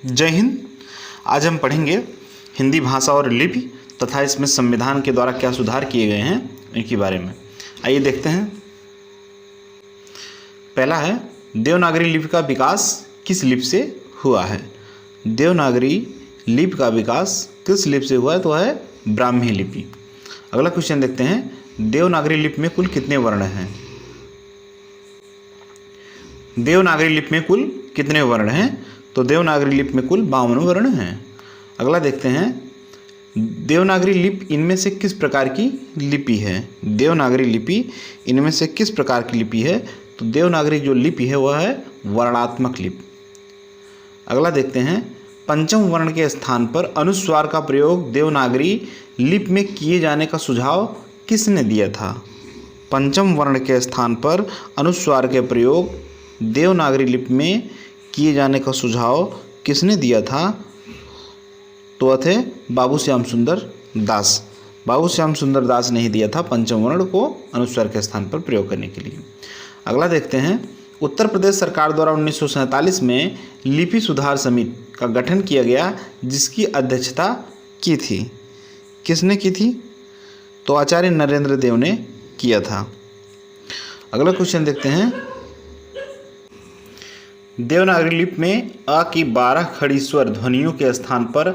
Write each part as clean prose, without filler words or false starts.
जय हिंद। आज हम पढ़ेंगे हिंदी भाषा और लिपि तथा इसमें संविधान के द्वारा क्या सुधार किए गए हैं इनके बारे में। आइए देखते हैं। पहला है, देवनागरी लिपि का विकास किस लिपि से हुआ है। देवनागरी लिपि का विकास किस लिपि से हुआ है, तो है ब्राह्मी लिपि। अगला क्वेश्चन देखते हैं, देवनागरी लिपि में कुल कितने वर्ण हैं। देवनागरी लिपि में कुल कितने वर्ण हैं, तो देवनागरी लिपि में कुल 52 वर्ण हैं। अगला देखते हैं, देवनागरी लिपि इनमें से किस प्रकार की लिपि है। देवनागरी लिपि इनमें से किस प्रकार की लिपि है, तो देवनागरी जो लिपि है वह है वर्णात्मक लिपि। अगला देखते हैं, पंचम वर्ण के स्थान पर अनुस्वार का प्रयोग देवनागरी लिपि में किए जाने का सुझाव किसने दिया था। पंचम वर्ण के स्थान पर अनुस्वार के प्रयोग देवनागरी लिपि में किए जाने का सुझाव किसने दिया था, तो वह थे बाबू श्याम सुंदर दास। बाबू श्याम सुंदर दास ने ही दिया था पंचम वर्ण को अनुस्वार के स्थान पर प्रयोग करने के लिए। अगला देखते हैं, उत्तर प्रदेश सरकार द्वारा 1947 में लिपि सुधार समिति का गठन किया गया, जिसकी अध्यक्षता की थी। किसने की थी, तो आचार्य नरेंद्र देव ने किया था। अगला क्वेश्चन देखते हैं, देवनागरी लिपि में अ की 12 खड़ी स्वर ध्वनियों के स्थान पर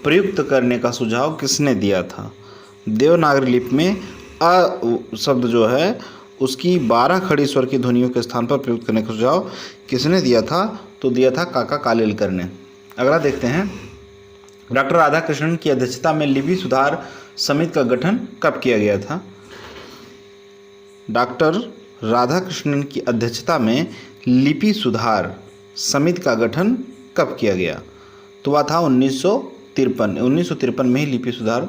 प्रयुक्त करने का सुझाव किसने दिया था। देवनागरी लिपि में अ शब्द जो है उसकी 12 खड़ी स्वर की ध्वनियों के स्थान पर प्रयुक्त करने का सुझाव किसने दिया था, तो दिया था काका कालेलकर ने। अगला देखते हैं, डॉक्टर राधाकृष्णन की अध्यक्षता में लिपि सुधार समिति का गठन कब किया गया था। डॉक्टर राधाकृष्णन की अध्यक्षता में लिपि सुधार समिति का गठन कब किया गया, तो वह था 1953 में ही लिपि सुधार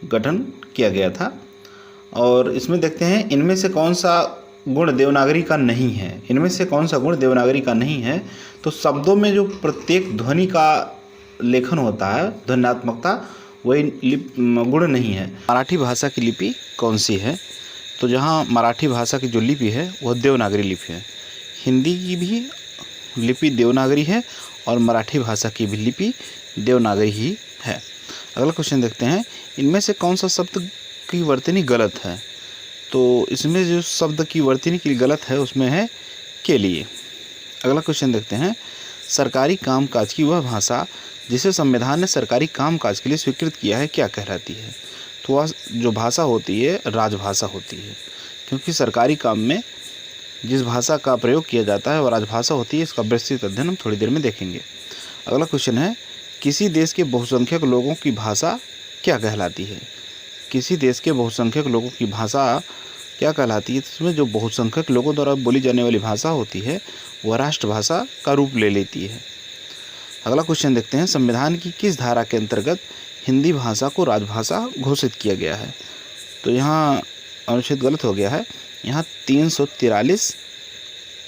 गठन किया गया था। और इसमें देखते हैं, इनमें से कौन सा गुण देवनागरी का नहीं है। इनमें से कौन सा गुण देवनागरी का नहीं है, तो शब्दों में जो प्रत्येक ध्वनि का लेखन होता है, ध्वन्यात्मकता, वही गुण नहीं है। मराठी भाषा की लिपि कौन सी है, तो जहाँ मराठी भाषा की जो लिपि है वह देवनागरी लिपि है। हिंदी की भी लिपि देवनागरी है और मराठी भाषा की भी लिपि देवनागरी ही है। अगला क्वेश्चन देखते हैं, इनमें से कौन सा शब्द की वर्तनी गलत है, तो इसमें जो शब्द की वर्तनी की गलत है उसमें है के लिए। अगला क्वेश्चन देखते हैं, सरकारी कामकाज की वह भाषा जिसे संविधान ने सरकारी कामकाज के लिए स्वीकृत किया है क्या कहलाती है, तो वह जो भाषा होती है राजभाषा होती है, क्योंकि सरकारी काम में जिस भाषा का प्रयोग किया जाता है वह राजभाषा होती है। इसका विस्तृत अध्ययन हम थोड़ी देर में देखेंगे। अगला क्वेश्चन है, किसी देश के बहुसंख्यक लोगों की भाषा क्या कहलाती है। किसी देश के बहुसंख्यक लोगों की भाषा क्या कहलाती है, इसमें जो बहुसंख्यक लोगों द्वारा बोली जाने वाली भाषा होती है वह राष्ट्रभाषा का रूप ले लेती है। अगला क्वेश्चन देखते हैं, संविधान की किस धारा के अंतर्गत हिंदी भाषा को राजभाषा घोषित किया गया है, तो यहाँ अनुच्छेद गलत हो गया है। यहाँ 343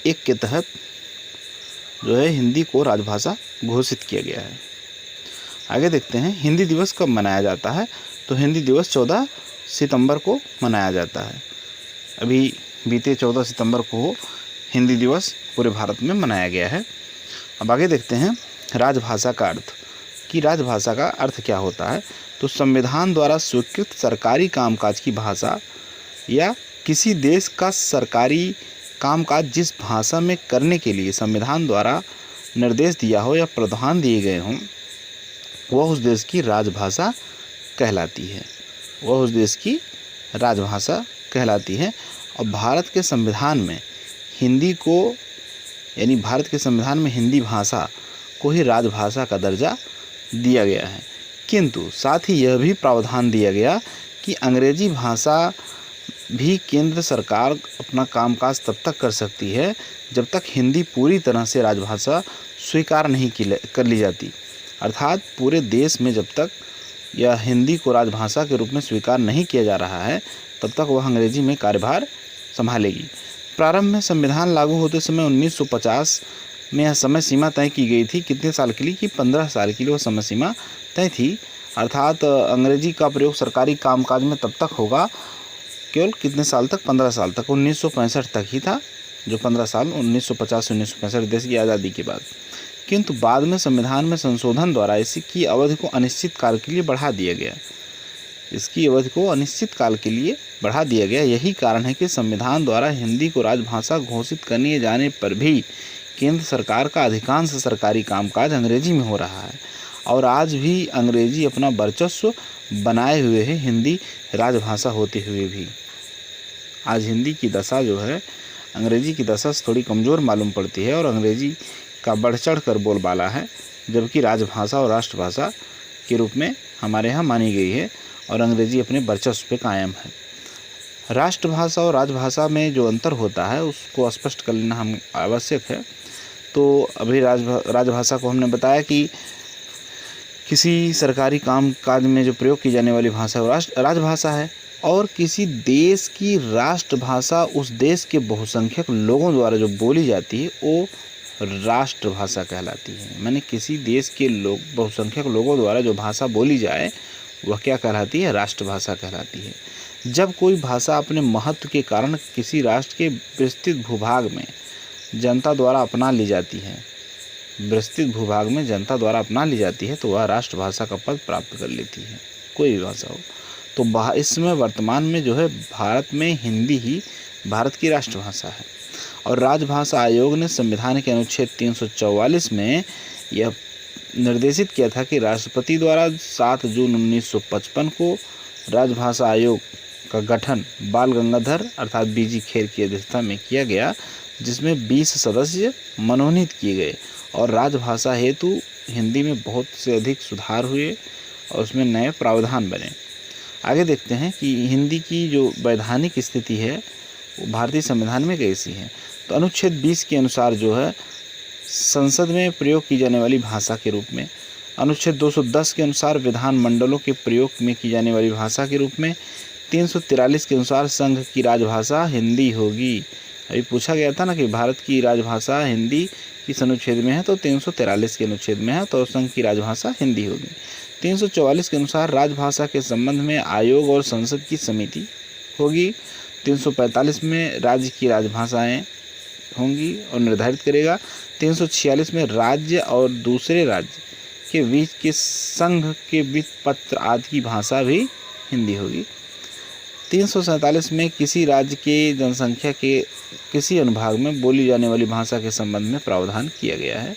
एक के तहत जो है हिंदी को राजभाषा घोषित किया गया है। आगे देखते हैं, हिंदी दिवस कब मनाया जाता है, तो हिंदी दिवस 14 सितंबर को मनाया जाता है। अभी बीते 14 सितंबर को हिंदी दिवस पूरे भारत में मनाया गया है। अब आगे देखते हैं, राजभाषा का अर्थ कि राजभाषा का अर्थ क्या होता है, तो संविधान द्वारा स्वीकृत सरकारी कामकाज की भाषा या किसी देश का सरकारी कामकाज जिस भाषा में करने के लिए संविधान द्वारा निर्देश दिया हो या प्रावधान दिए गए हों, वह उस देश की राजभाषा कहलाती है। वह उस देश की राजभाषा कहलाती है। और भारत के संविधान में हिंदी को यानी भारत के संविधान में हिंदी भाषा को ही राजभाषा का दर्जा दिया गया है, किंतु साथ ही यह भी प्रावधान दिया गया कि अंग्रेजी भाषा भी केंद्र सरकार अपना कामकाज तब तक कर सकती है जब तक हिंदी पूरी तरह से राजभाषा स्वीकार नहीं कर ली जाती। अर्थात पूरे देश में जब तक यह हिंदी को राजभाषा के रूप में स्वीकार नहीं किया जा रहा है तब तक वह अंग्रेजी में कार्यभार संभालेगी। प्रारंभ में संविधान लागू होते समय 1950 में यह समय सीमा तय की गई थी। कितने साल के लिए, कि 15 साल के लिए वह समय सीमा तय थी। अर्थात अंग्रेजी का प्रयोग सरकारी कामकाज में तब तक होगा केवल कितने साल तक, 15 साल तक। 1965 तक ही था, जो 15 साल 1950 से 1965 देश की आज़ादी के बाद। किंतु बाद में संविधान में संशोधन द्वारा इसकी अवधि को अनिश्चित काल के लिए बढ़ा दिया गया। इसकी अवधि को अनिश्चित काल के लिए बढ़ा दिया गया। यही कारण है कि संविधान द्वारा हिंदी को राजभाषा घोषित करने जाने पर भी केंद्र सरकार का अधिकांश सरकारी कामकाज अंग्रेजी में हो रहा है और आज भी अंग्रेजी अपना वर्चस्व बनाए हुए है, हिंदी राजभाषा होते हुए भी। आज हिंदी की दशा जो है अंग्रेजी की दशा से थोड़ी कमज़ोर मालूम पड़ती है और अंग्रेजी का बढ़ चढ़ कर बोलबाला है, जबकि राजभाषा और राष्ट्रभाषा के रूप में हमारे यहाँ मानी गई है और अंग्रेजी अपने वर्चस्व पे कायम है। राष्ट्रभाषा और राजभाषा में जो अंतर होता है उसको स्पष्ट कर लेना हम आवश्यक है। तो अभी राजभाषा को हमने बताया कि किसी सरकारी काम काज में जो प्रयोग की जाने वाली भाषा वो राजभाषा है, और किसी देश की राष्ट्रभाषा उस देश के बहुसंख्यक लोगों द्वारा जो बोली जाती है वो राष्ट्रभाषा कहलाती है। माने किसी देश के बहुसंख्यक लोगों द्वारा जो भाषा बोली जाए वह क्या कहलाती है? राष्ट्रभाषा कहलाती है। जब कोई भाषा अपने महत्व के कारण किसी राष्ट्र के विस्तृत भूभाग में जनता द्वारा अपना ली जाती है, विस्तृत भूभाग में जनता द्वारा अपना ली जाती है, तो वह राष्ट्रभाषा का पद प्राप्त कर लेती है, कोई भी भाषा हो। तो इसमें वर्तमान में जो है भारत में हिंदी ही भारत की राष्ट्रभाषा है। और राजभाषा आयोग ने संविधान के अनुच्छेद 344 में यह निर्देशित किया था कि राष्ट्रपति द्वारा 7 जून 1955 को राजभाषा आयोग का गठन बाल गंगाधर अर्थात बीजी खेर की अध्यक्षता में किया गया, जिसमें 20 सदस्य मनोनीत किए गए और राजभाषा हेतु हिंदी में बहुत से अधिक सुधार हुए और उसमें नए प्रावधान बने। आगे देखते हैं कि हिंदी की जो वैधानिक स्थिति है वो भारतीय संविधान में कैसी है। तो अनुच्छेद 20 के अनुसार जो है संसद में प्रयोग की जाने वाली भाषा के रूप में, अनुच्छेद 210 के अनुसार विधानमंडलों के प्रयोग में की जाने वाली भाषा के रूप में, 343 के अनुसार संघ की राजभाषा हिंदी होगी। अभी पूछा गया था ना कि भारत की राजभाषा हिंदी किस अनुच्छेद में है, तो 343 के अनुच्छेद में है, तो संघ की राजभाषा हिंदी होगी। 344 के अनुसार राजभाषा के संबंध में आयोग और संसद की समिति होगी। 345 में राज्य की राजभाषाएं होंगी और निर्धारित करेगा। 346 में राज्य और दूसरे राज्य के बीच के संघ के वित्त पत्र आदि की भाषा भी हिंदी होगी। 347 में किसी राज्य के जनसंख्या के किसी अनुभाग में बोली जाने वाली भाषा के संबंध में प्रावधान किया गया है।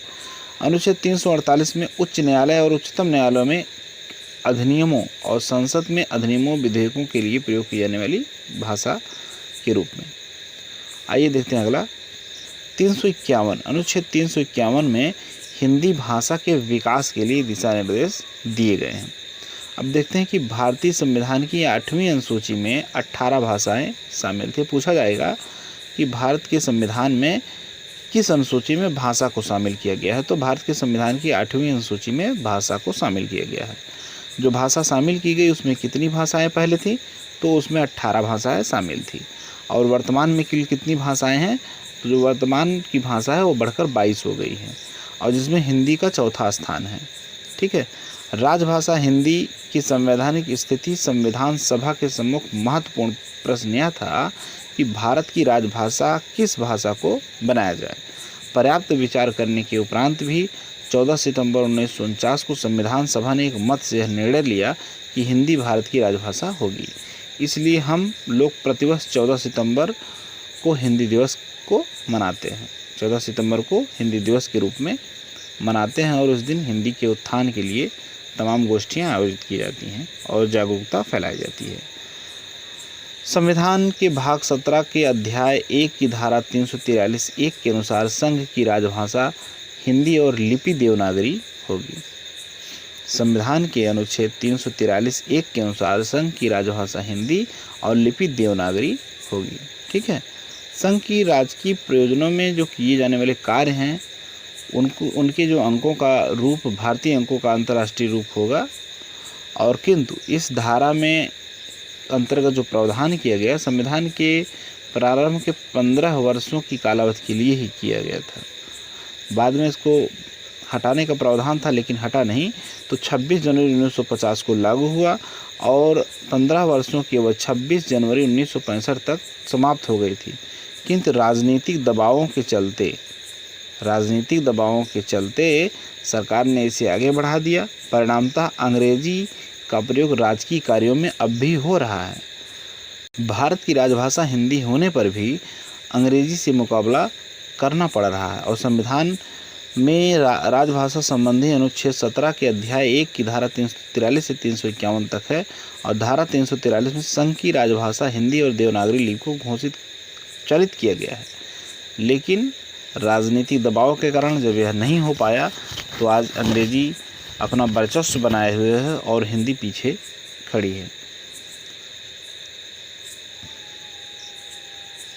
अनुच्छेद 348 में उच्च न्यायालय और उच्चतम न्यायालयों में अधिनियमों और संसद में अधिनियमों विधेयकों के लिए प्रयोग की जाने वाली भाषा के रूप में। आइए देखते हैं अगला 351। अनुच्छेद 351 में हिंदी भाषा के विकास के लिए दिशा निर्देश दिए गए हैं। अब देखते हैं कि भारतीय संविधान की 8वीं अनुसूची में 18 भाषाएं शामिल थी। पूछा जाएगा कि भारत के संविधान में किस अनुसूची में भाषा को शामिल किया गया है, तो भारत के संविधान की 8वीं अनुसूची में भाषा को शामिल किया गया है। जो भाषा शामिल की गई उसमें कितनी भाषाएं पहले थी, तो उसमें 18 भाषाएं शामिल थी। और वर्तमान में कितनी भाषाएं हैं, तो जो वर्तमान की भाषा है वो बढ़कर 22 हो गई है और जिसमें हिंदी का चौथा स्थान है। ठीक है। राजभाषा हिंदी की संवैधानिक स्थिति संविधान सभा के सम्मुख महत्वपूर्ण प्रश्न यह था कि भारत की राजभाषा किस भाषा को बनाया जाए। पर्याप्त विचार करने के उपरांत भी 14 सितंबर 1949 को संविधान सभा ने एक मत से यह निर्णय लिया कि हिंदी भारत की राजभाषा होगी। इसलिए हम लोग प्रतिवर्ष 14 सितंबर को हिंदी दिवस को मनाते हैं। 14 सितंबर को हिंदी दिवस के रूप में मनाते हैं और उस दिन हिंदी के उत्थान के लिए तमाम गोष्ठियां आयोजित की जाती हैं और जागरूकता फैलाई जाती है। संविधान के भाग 17 के अध्याय 1 की धारा 343(1) के अनुसार संघ की राजभाषा हिंदी और लिपि देवनागरी होगी। संविधान के अनुच्छेद 343(1) के अनुसार संघ की राजभाषा हिंदी और लिपि देवनागरी होगी। ठीक है। संघ की राजकीय प्रयोजनों में जो किए जाने वाले कार्य हैं उनके जो अंकों का रूप भारतीय अंकों का अंतर्राष्ट्रीय रूप होगा। और किंतु इस धारा में अंतर्गत जो प्रावधान किया गया संविधान के प्रारंभ के 15 वर्षों की कालावधि के लिए ही किया गया था। बाद में इसको हटाने का प्रावधान था लेकिन हटा नहीं, तो 26 जनवरी 1950 को लागू हुआ और 15 वर्षों की वह 26 जनवरी 1965 तक समाप्त हो गई थी। किंतु राजनीतिक दबावों के चलते राजनीतिक दबावों के चलते सरकार ने इसे आगे बढ़ा दिया। परिणामतः अंग्रेजी का प्रयोग राजकीय कार्यों में अब भी हो रहा है। भारत की राजभाषा हिंदी होने पर भी अंग्रेजी से मुकाबला करना पड़ रहा है और संविधान में राजभाषा संबंधी अनुच्छेद 17 के अध्याय 1 की धारा 343 से 351 तक है और धारा 343 में संघ की राजभाषा हिंदी और देवनागरी लिपि को चलित किया गया है। लेकिन राजनीतिक दबाव के कारण जब यह नहीं हो पाया तो आज अंग्रेजी अपना वर्चस्व बनाए हुए है और हिंदी पीछे खड़ी है।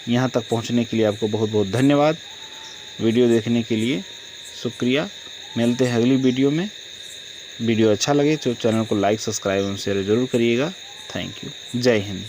यहाँ तक पहुँचने के लिए आपको बहुत बहुत धन्यवाद। वीडियो देखने के लिए शुक्रिया। मिलते हैं अगली वीडियो में। वीडियो अच्छा लगे तो चैनल को लाइक, सब्सक्राइब और शेयर ज़रूर करिएगा। Thank you. जय हिंद।